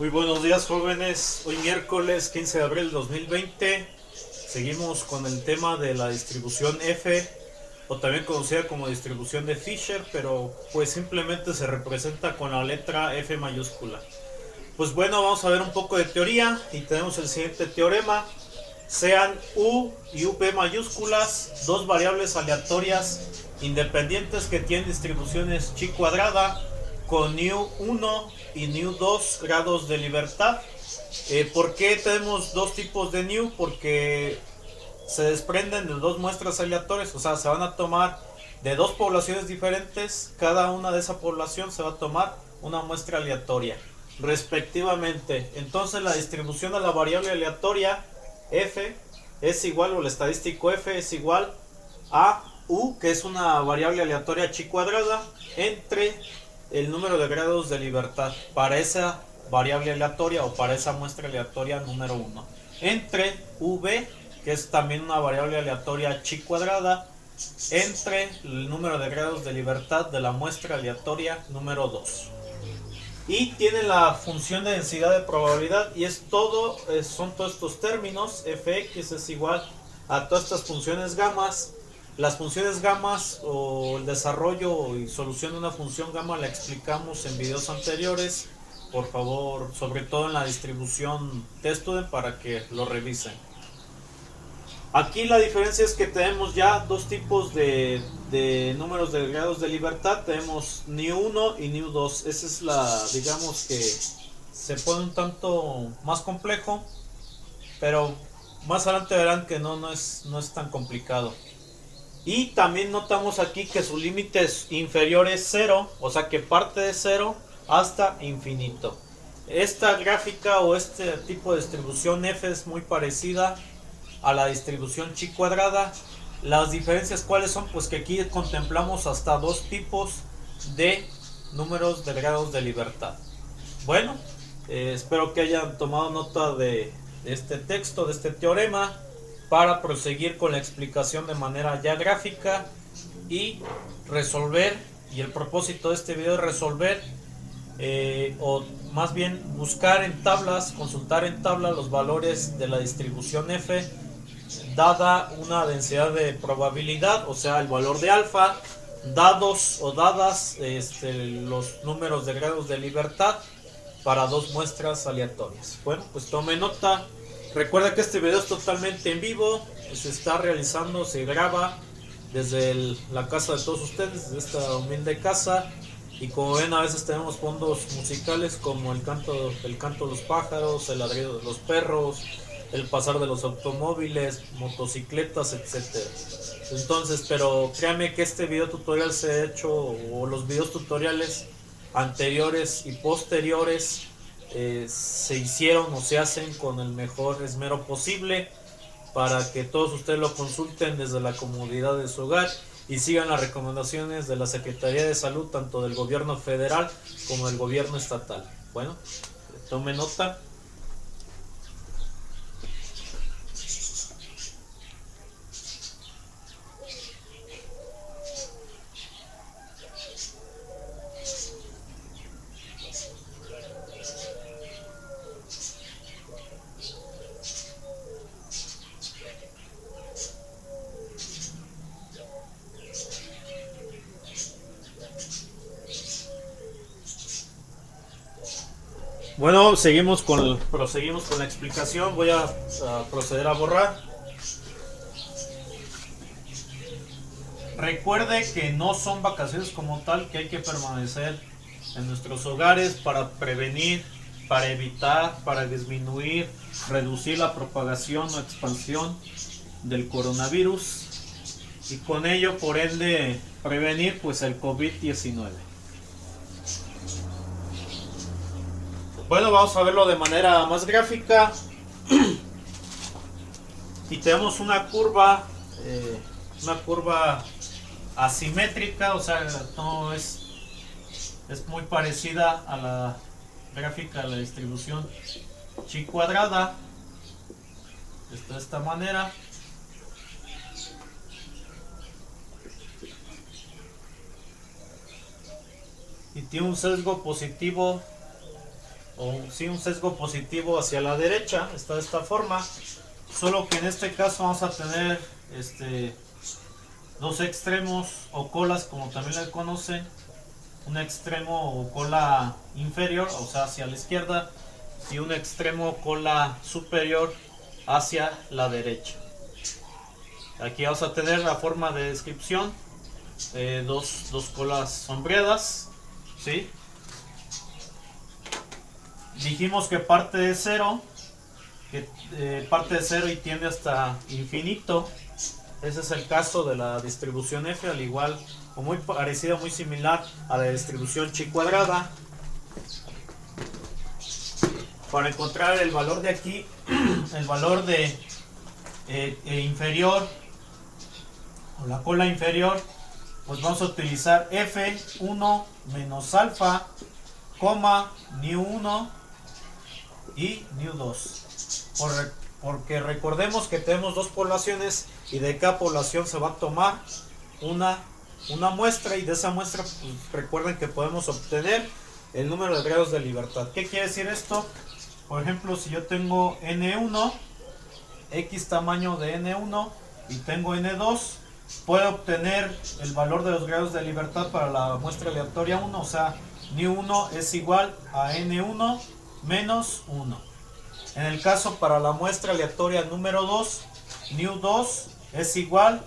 Muy buenos días, jóvenes. Hoy miércoles 15 de abril de 2020 seguimos con el tema de la distribución F, o también conocida como distribución de Fisher, pero pues simplemente se representa con la letra F mayúscula. Pues bueno, vamos a ver un poco de teoría y tenemos el siguiente teorema. Sean U y UP mayúsculas dos variables aleatorias independientes que tienen distribuciones chi cuadrada con nu1 y nu2 grados de libertad. ¿Por qué tenemos dos tipos de nu? Porque se desprenden de dos muestras aleatorias, o sea, se van a tomar de dos poblaciones diferentes, cada una de esa población se va a tomar una muestra aleatoria, respectivamente. Entonces la distribución de la variable aleatoria f es igual, o el estadístico f es igual a u, que es una variable aleatoria chi cuadrada, entre el número de grados de libertad para esa variable aleatoria o para esa muestra aleatoria número 1, entre v, que es también una variable aleatoria chi cuadrada, entre el número de grados de libertad de la muestra aleatoria número 2. Y tiene la función de densidad de probabilidad, y es todo, son todos estos términos. Fx es igual a todas estas funciones gamas. Las funciones gamas, o el desarrollo y solución de una función gamma, la explicamos en videos anteriores. Por favor, sobre todo en la distribución TestStudent, para que lo revisen. Aquí la diferencia es que tenemos ya dos tipos de números de grados de libertad. Tenemos nu1 y nu2. Esa es la, digamos que se pone un tanto más complejo, pero más adelante verán que no es tan complicado. Y también notamos aquí que su límite inferior es 0, o sea que parte de 0 hasta infinito. Esta gráfica o este tipo de distribución f es muy parecida a la distribución chi cuadrada. Las diferencias cuáles son, pues que aquí contemplamos hasta dos tipos de números de grados de libertad. Bueno, espero que hayan tomado nota de este texto, de este teorema, para proseguir con la explicación de manera ya gráfica y resolver. Y el propósito de este video es resolver, o más bien buscar en tablas, consultar en tabla los valores de la distribución f dada una densidad de probabilidad, o sea el valor de alfa, dados o dadas los números de grados de libertad para dos muestras aleatorias. Bueno, pues tome nota. Recuerda que este video es totalmente en vivo, se está realizando, se graba desde la casa de todos ustedes, desde esta humilde casa. Y como ven, a veces tenemos fondos musicales como el canto de los pájaros, el ladrido de los perros, el pasar de los automóviles, motocicletas, etcétera. Entonces, pero créanme que este video tutorial se ha hecho, o los videos tutoriales anteriores y posteriores, se hicieron o se hacen con el mejor esmero posible, para que todos ustedes lo consulten desde la comodidad de su hogar y sigan las recomendaciones de la Secretaría de Salud, tanto del gobierno federal como del gobierno estatal. Bueno, tome nota. Bueno, proseguimos con la explicación. Voy a proceder a borrar. Recuerde que no son vacaciones como tal, que hay que permanecer en nuestros hogares para prevenir, para evitar, para disminuir, reducir la propagación o expansión del coronavirus, y con ello, por ende, prevenir pues el COVID-19. Bueno, vamos a verlo de manera más gráfica. Y tenemos una curva asimétrica, o sea, no es muy parecida a la gráfica de la distribución chi cuadrada. De esta manera. Y tiene un sesgo positivo o sí, un sesgo positivo hacia la derecha, está de esta forma, solo que en este caso vamos a tener dos extremos o colas, como también le conocen, un extremo o cola inferior, o sea, hacia la izquierda, y un extremo cola superior hacia la derecha. Aquí vamos a tener la forma de descripción, dos colas sombreadas, ¿sí? Dijimos que parte de cero, y tiende hasta infinito. Ese es el caso de la distribución F, al igual o muy parecida, muy similar a la distribución chi cuadrada. Para encontrar el valor de aquí, el valor de inferior, o la cola inferior, pues vamos a utilizar F1 menos alfa, nu1 y nu2. Porque recordemos que tenemos dos poblaciones y de cada población se va a tomar una muestra, y de esa muestra pues, recuerden que podemos obtener el número de grados de libertad. ¿Qué quiere decir esto? Por ejemplo, si yo tengo N1, X tamaño de N1 y tengo N2, puedo obtener el valor de los grados de libertad para la muestra aleatoria 1, o sea, nu1 es igual a N1 menos 1. En el caso para la muestra aleatoria número 2, nu2 es igual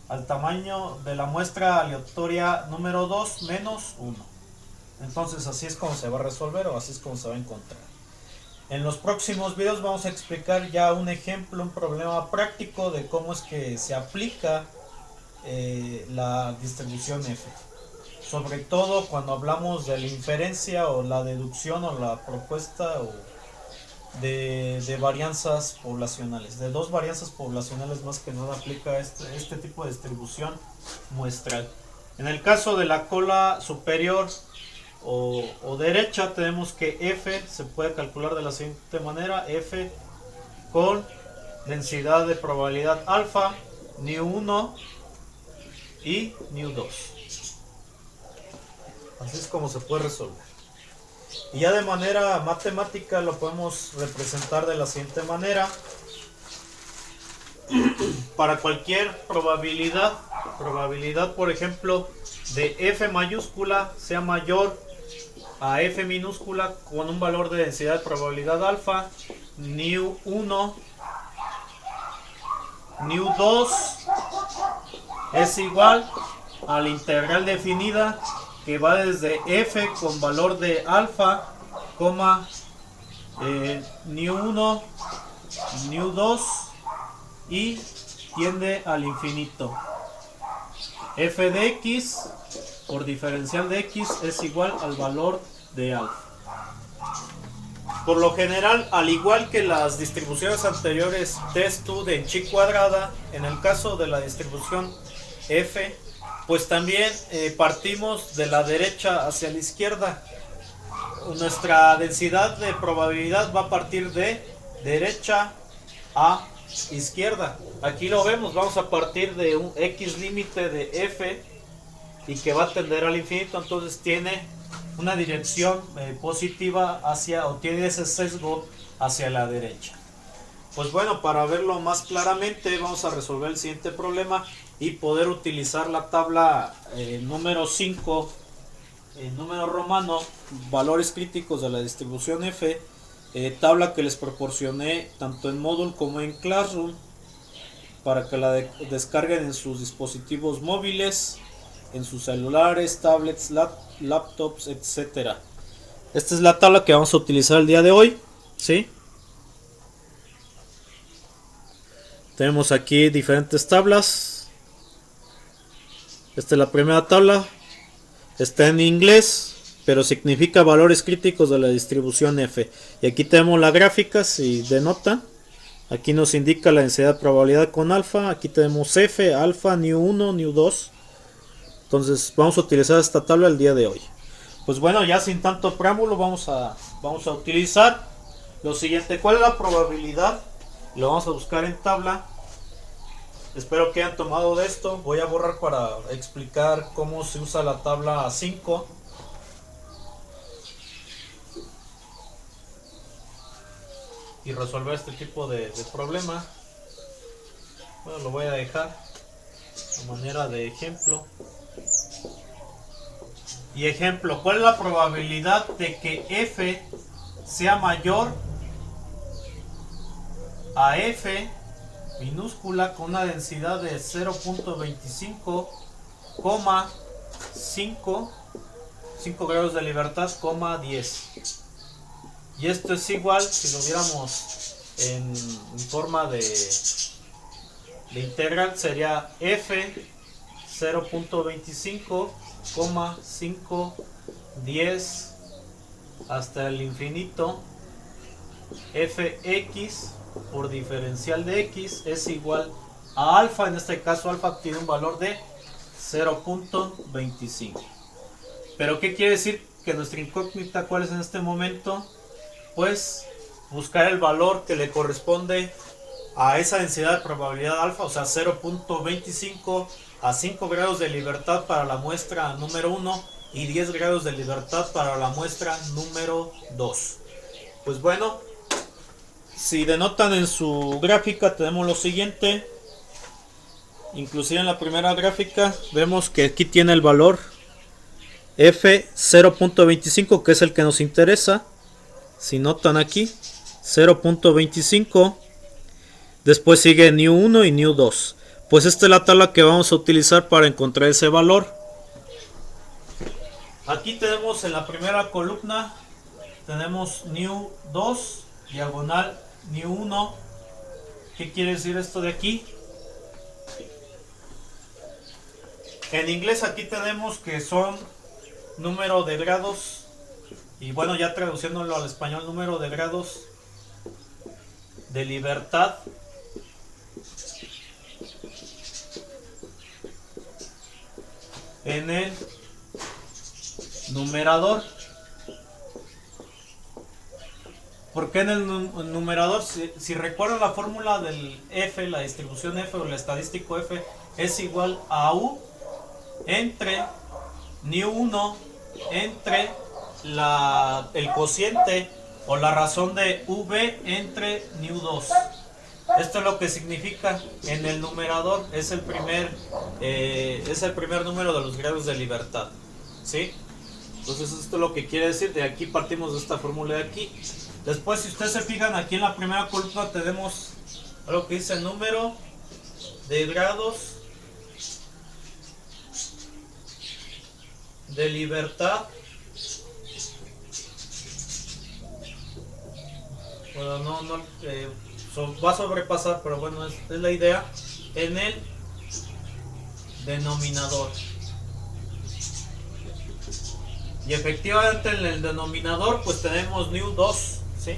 al tamaño de la muestra aleatoria número 2 menos 1. Entonces así es como se va a resolver, o así es como se va a encontrar. En los próximos videos vamos a explicar ya un ejemplo, un problema práctico de cómo es que se aplica la distribución F. Sobre todo cuando hablamos de la inferencia o la deducción o la propuesta o de varianzas poblacionales. De dos varianzas poblacionales más que nada aplica este tipo de distribución muestral. En el caso de la cola superior o derecha, tenemos que F se puede calcular de la siguiente manera: F con densidad de probabilidad alfa, nu1 y nu2. Así es como se puede resolver. Y ya de manera matemática lo podemos representar de la siguiente manera. Para cualquier probabilidad por ejemplo de F mayúscula sea mayor a F minúscula con un valor de densidad de probabilidad alfa, nu1, nu2 es igual a la integral definida que va desde F con valor de alfa, nu1, nu2 y tiende al infinito. F de x por diferencial de x es igual al valor de alfa. Por lo general, al igual que las distribuciones anteriores t-stud en chi cuadrada, en el caso de la distribución F, pues también partimos de la derecha hacia la izquierda. Nuestra densidad de probabilidad va a partir de derecha a izquierda. Aquí lo vemos, vamos a partir de un x límite de F y que va a tender al infinito, entonces tiene una dirección positiva hacia, o tiene ese sesgo hacia la derecha. Pues bueno, para verlo más claramente vamos a resolver el siguiente problema y poder utilizar la tabla número 5, número romano, valores críticos de la distribución F, tabla que les proporcioné tanto en Moodle como en Classroom para que la descarguen en sus dispositivos móviles, en sus celulares, tablets, laptops, etcétera. Esta es la tabla que vamos a utilizar el día de hoy, ¿sí? Tenemos aquí diferentes tablas. Esta es la primera tabla. Está en inglés, pero significa valores críticos de la distribución F. Y aquí tenemos la gráfica, si denota. Aquí nos indica la densidad de probabilidad con alfa. Aquí tenemos F, alfa, nu1, nu2. Entonces vamos a utilizar esta tabla el día de hoy. Pues bueno, ya sin tanto preámbulo vamos a utilizar lo siguiente. ¿Cuál es la probabilidad? Lo vamos a buscar en tabla. Espero que hayan tomado de esto. Voy a borrar para explicar cómo se usa la tabla 5. y resolver este tipo de problema. Bueno, lo voy a dejar a manera de ejemplo. Y ejemplo, ¿cuál es la probabilidad de que F sea mayor a F minúscula con una densidad de 0.25, 5 grados de libertad, 10? Y esto es igual, si lo viéramos en forma de integral, sería F 0.25, 5, 10 hasta el infinito, Fx por diferencial de x es igual a alfa. En este caso alfa tiene un valor de 0.25. Pero ¿qué quiere decir? Que nuestra incógnita, ¿cuál es en este momento? Pues buscar el valor que le corresponde a esa densidad de probabilidad alfa, o sea 0.25 a 5 grados de libertad para la muestra número 1 y 10 grados de libertad para la muestra número 2. Pues bueno, si denotan en su gráfica tenemos lo siguiente. Inclusive en la primera gráfica vemos que aquí tiene el valor F 0.25, que es el que nos interesa. Si notan aquí 0.25, después sigue new1 y new2. Pues esta es la tabla que vamos a utilizar para encontrar ese valor. Aquí tenemos en la primera columna, tenemos new2 diagonal new1. ¿Qué quiere decir esto de aquí? En inglés aquí tenemos que son número de grados, y bueno, ya traduciéndolo al español, número de grados de libertad en el numerador. Porque en el numerador, si recuerdan la fórmula del F, la distribución F o el estadístico F es igual a U entre new1 entre el cociente o la razón de V entre new2. Esto es lo que significa en el numerador, es el primer número de los grados de libertad, ¿sí? Entonces esto es lo que quiere decir. De aquí partimos de esta fórmula de aquí. Después, si ustedes se fijan, aquí en la primera columna tenemos algo que dice número de grados de libertad. Bueno, va a sobrepasar, pero bueno, es la idea, en el denominador. Y efectivamente en el denominador pues tenemos new2, ¿sí?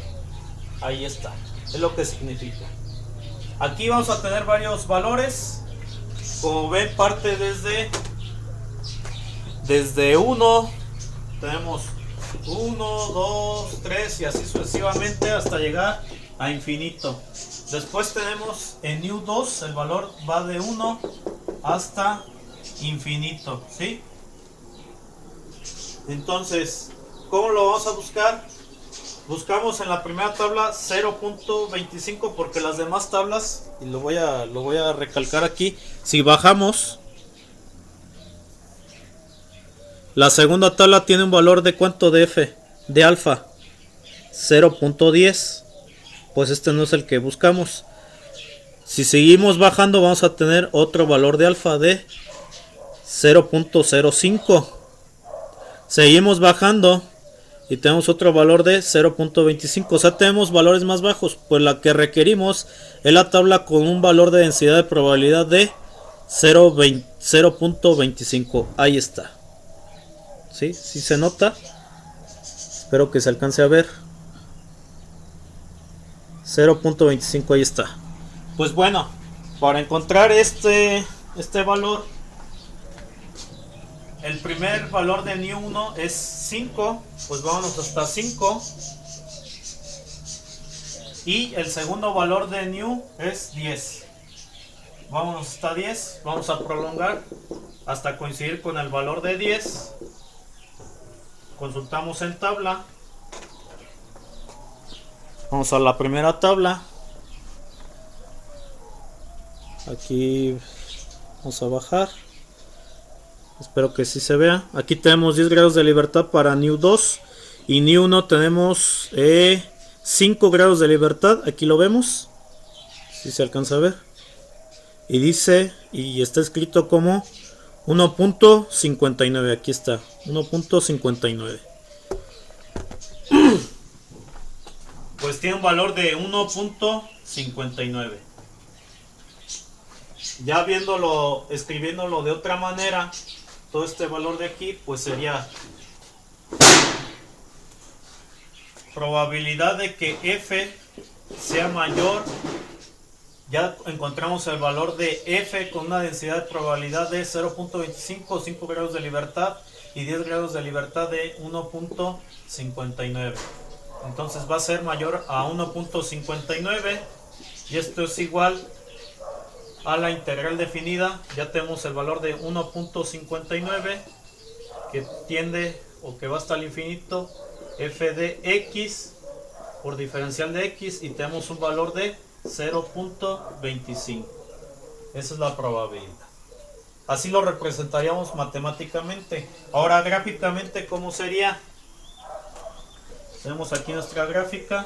Ahí está, es lo que significa. Aquí vamos a tener varios valores. Como ven, parte desde 1, tenemos 1, 2, 3 y así sucesivamente hasta llegar a infinito. Después tenemos en new2, el valor va de 1 hasta infinito, ¿sí? Entonces, ¿cómo lo vamos a buscar? Buscamos en la primera tabla 0.25, porque las demás tablas, y lo voy a recalcar aquí, si bajamos, la segunda tabla tiene un valor de ¿cuánto? De F, de alfa, 0.10. Pues este no es el que buscamos. Si seguimos bajando vamos a tener otro valor de alfa de 0.05. Seguimos bajando y tenemos otro valor de 0.25. O sea, tenemos valores más bajos. Pues la que requerimos es la tabla con un valor de densidad de probabilidad de 0.25. Ahí está. ¿Sí? ¿Sí se nota? Espero que se alcance a ver. 0.25, ahí está. Pues bueno, para encontrar este valor, el primer valor de new1 es 5, pues vámonos hasta 5. Y el segundo valor de new es 10. Vámonos hasta 10, vamos a prolongar hasta coincidir con el valor de 10. Consultamos en tabla. Vamos a la primera tabla. Aquí vamos a bajar. Espero que sí se vea. Aquí tenemos 10 grados de libertad para New 2. Y New 1 tenemos 5 grados de libertad. Aquí lo vemos. Si se alcanza a ver. Y dice, y está escrito como 1.59. Aquí está, 1.59. Pues tiene un valor de 1.59. Ya viéndolo, escribiéndolo de otra manera, todo este valor de aquí, pues sería probabilidad de que F sea mayor. Ya encontramos el valor de F con una densidad de probabilidad de 0.25, 5 grados de libertad y 10 grados de libertad de 1.59. Entonces va a ser mayor a 1.59 y esto es igual a la integral definida. Ya tenemos el valor de 1.59 que tiende o que va hasta el infinito f de x por diferencial de x y tenemos un valor de 0.25. Esa es la probabilidad. Así lo representaríamos matemáticamente. Ahora gráficamente, ¿cómo sería? Tenemos aquí nuestra gráfica.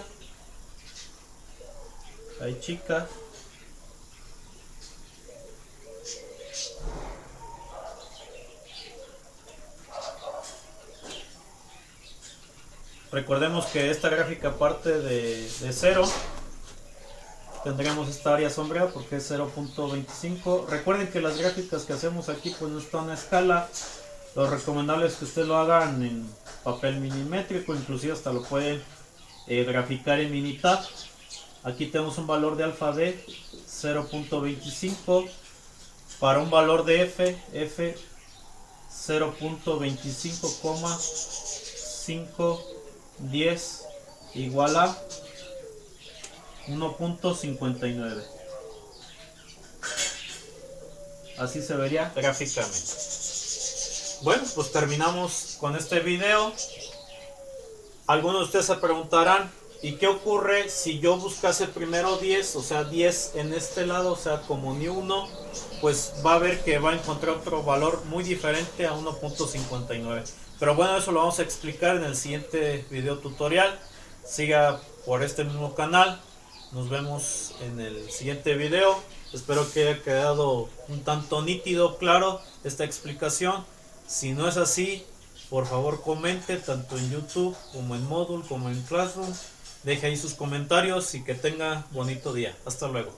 Ahí, chica. Recordemos que esta gráfica parte de 0. Tendremos esta área sombreada porque es 0.25. Recuerden que las gráficas que hacemos aquí pues no están a escala. Lo recomendable es que ustedes lo hagan en papel minimétrico, inclusive hasta lo pueden graficar en Minitab. Aquí tenemos un valor de alfa de 0.25 para un valor de f 0.25,510 igual a 1.59. Así se vería gráficamente. Bueno, pues terminamos con este video. Algunos de ustedes se preguntarán, ¿y qué ocurre si yo buscase primero 10? O sea, 10 en este lado, o sea, como ni 1, pues va a ver que va a encontrar otro valor muy diferente a 1.59. Pero bueno, eso lo vamos a explicar en el siguiente video tutorial. Siga por este mismo canal. Nos vemos en el siguiente video. Espero que haya quedado un tanto nítido, claro, esta explicación. Si no es así, por favor comente tanto en YouTube como en Moodle como en Classroom. Deje ahí sus comentarios y que tenga bonito día. Hasta luego.